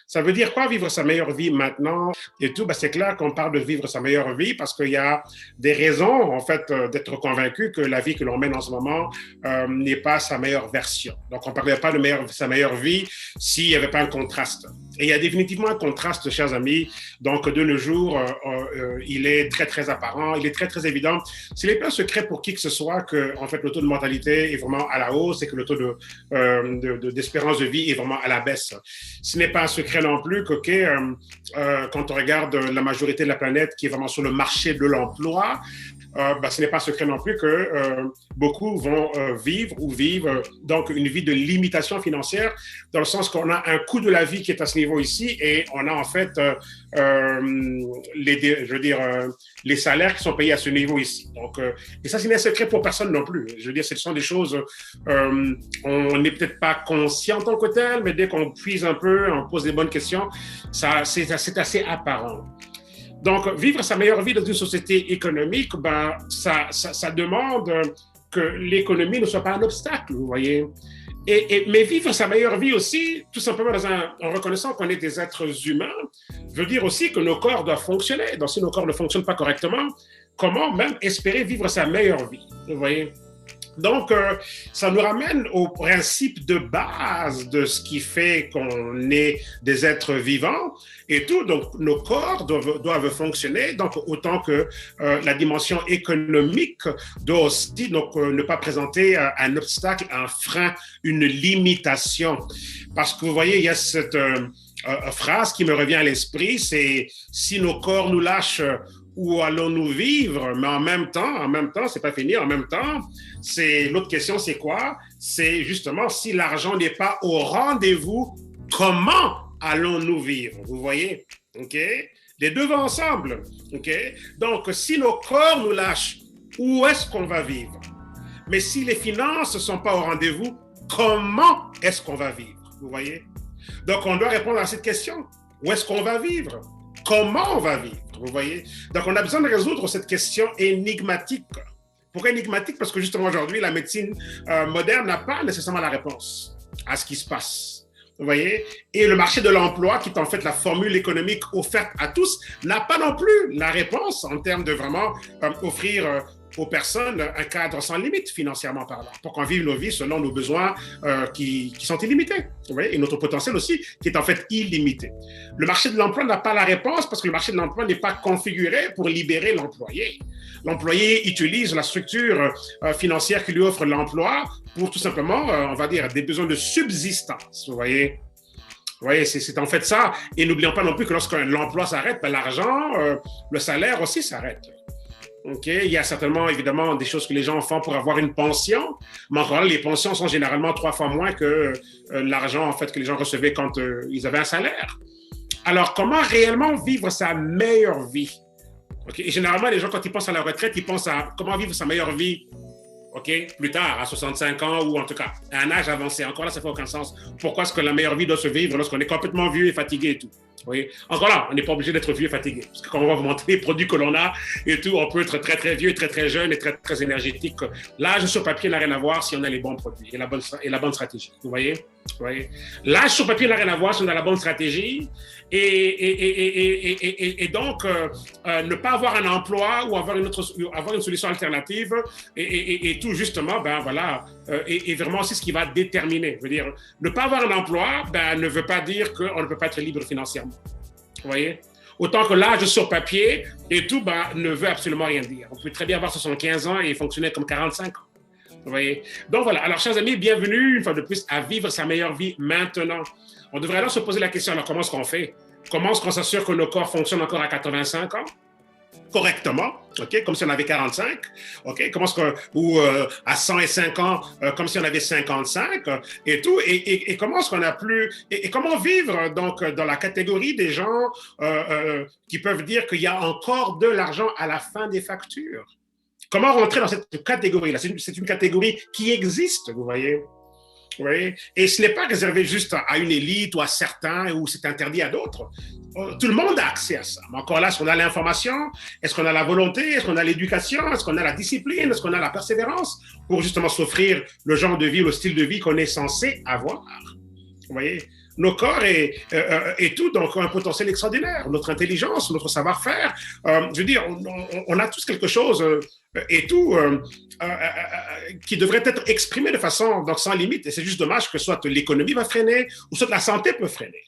Ça veut dire quoi vivre sa meilleure vie maintenant et tout? Ben, c'est clair qu'on parle de vivre sa meilleure vie parce qu'il y a des raisons, en fait, d'être convaincu que la vie que l'on mène en ce moment n'est pas sa meilleure version. Donc, on ne parlerait pas de sa meilleure vie s'il n'y avait pas un contraste. Et il y a définitivement un contraste, chers amis. Donc, de nos jours, il est très, très apparent, il est très, très évident. Ce n'est pas un secret pour qui que ce soit que, en fait, le taux de mortalité est vraiment à la hausse et que le taux d'espérance de vie est vraiment à la baisse. Ce n'est pas un secret non plus que, quand on regarde la majorité de la planète qui est vraiment sur le marché de l'emploi, ce n'est pas secret non plus que beaucoup vont vivre ou vivent donc une vie de limitation financière, dans le sens qu'on a un coût de la vie qui est à ce niveau ici et on a en fait les salaires qui sont payés à ce niveau ici. Donc, et ça, ce n'est un secret pour personne non plus. Je veux dire, ce sont des choses, on n'est peut-être pas conscient en tant que tel, mais dès qu'on puise un peu, on pose des bonnes questions, c'est assez apparent. Donc, vivre sa meilleure vie dans une société économique, ça demande que l'économie ne soit pas un obstacle, vous voyez. Mais vivre sa meilleure vie aussi, tout simplement en reconnaissant qu'on est des êtres humains, veut dire aussi que nos corps doivent fonctionner. Donc, si nos corps ne fonctionnent pas correctement, comment même espérer vivre sa meilleure vie, vous voyez? Donc, ça nous ramène au principe de base de ce qui fait qu'on est des êtres vivants et tout. Donc, nos corps doivent fonctionner. Donc, autant que la dimension économique doit aussi donc, ne pas présenter un obstacle, un frein, une limitation. Parce que vous voyez, il y a cette phrase qui me revient à l'esprit, c'est « si nos corps nous lâchent, où allons-nous vivre ?» Mais en même temps, c'est pas fini, en même temps, l'autre question, c'est quoi? C'est justement, si l'argent n'est pas au rendez-vous, comment allons-nous vivre? Vous voyez? OK? Les deux vont ensemble. OK? Donc, si nos corps nous lâchent, où est-ce qu'on va vivre? Mais si les finances ne sont pas au rendez-vous, comment est-ce qu'on va vivre? Vous voyez? Donc, on doit répondre à cette question. Où est-ce qu'on va vivre? Comment on va vivre, vous voyez? Donc, on a besoin de résoudre cette question énigmatique. Pourquoi énigmatique? Parce que justement, aujourd'hui, la médecine moderne n'a pas nécessairement la réponse à ce qui se passe, vous voyez? Et le marché de l'emploi, qui est en fait la formule économique offerte à tous, n'a pas non plus la réponse en termes de vraiment offrir aux personnes un cadre sans limite financièrement parlant, pour qu'on vive nos vies selon nos besoins qui sont illimités, vous voyez, et notre potentiel aussi qui est en fait illimité. Le marché de l'emploi n'a pas la réponse parce que le marché de l'emploi n'est pas configuré pour libérer l'employé. L'employé utilise la structure financière qui lui offre l'emploi pour tout simplement, on va dire, des besoins de subsistance, vous voyez. Oui, c'est en fait ça. Et n'oublions pas non plus que lorsque l'emploi s'arrête, l'argent, le salaire aussi s'arrête. Okay. Il y a certainement, évidemment, des choses que les gens font pour avoir une pension, mais encore là, les pensions sont généralement 3 fois moins que l'argent en fait, que les gens recevaient quand ils avaient un salaire. Alors, comment réellement vivre sa meilleure vie? Okay. Et généralement, les gens, quand ils pensent à la retraite, ils pensent à comment vivre sa meilleure vie plus tard, à 65 ans ou en tout cas à un âge avancé. Encore là, ça ne fait aucun sens. Pourquoi est-ce que la meilleure vie doit se vivre lorsqu'on est complètement vieux et fatigué et tout? Oui. Encore là, on n'est pas obligé d'être vieux et fatigué. Parce que quand on va vous montrer les produits que l'on a et tout, on peut être très, très vieux, très, très jeune et très, très énergétique. L'âge sur papier n'a rien à voir si on a les bons produits et la bonne stratégie. Vous voyez? Oui. L'âge sur papier n'a rien à voir si on a la bonne stratégie. Et donc, ne pas avoir un emploi ou avoir une solution alternative et tout justement, et vraiment aussi ce qui va déterminer. Je veux dire, ne pas avoir un emploi, ne veut pas dire qu'on ne peut pas être libre financièrement. Vous voyez? Autant que l'âge sur papier et tout, ne veut absolument rien dire. On peut très bien avoir 75 ans et fonctionner comme 45 ans. Vous voyez? Donc voilà. Alors, chers amis, bienvenue une fois de plus à vivre sa meilleure vie maintenant. On devrait alors se poser la question, alors comment est-ce qu'on fait? Comment est-ce qu'on s'assure que nos corps fonctionnent encore à 85 ans? Correctement, comme si on avait 45, comment est-ce que, ou à 105 ans, comme si on avait 55, et tout, et comment est-ce qu'on a plus, et comment vivre donc dans la catégorie des gens qui peuvent dire qu'il y a encore de l'argent à la fin des factures? Comment rentrer dans cette catégorie-là? C'est une catégorie qui existe, vous voyez. Oui. Et ce n'est pas réservé juste à une élite ou à certains ou c'est interdit à d'autres. Tout le monde a accès à ça. Mais encore là, est-ce qu'on a l'information? Est-ce qu'on a la volonté? Est-ce qu'on a l'éducation? Est-ce qu'on a la discipline? Est-ce qu'on a la persévérance pour justement s'offrir le genre de vie, le style de vie qu'on est censé avoir? Vous voyez? nos corps et tout, donc un potentiel extraordinaire, notre intelligence, notre savoir-faire. Je veux dire, on a tous quelque chose et tout qui devrait être exprimé de façon donc sans limite. Et c'est juste dommage que soit l'économie va freiner ou soit la santé peut freiner.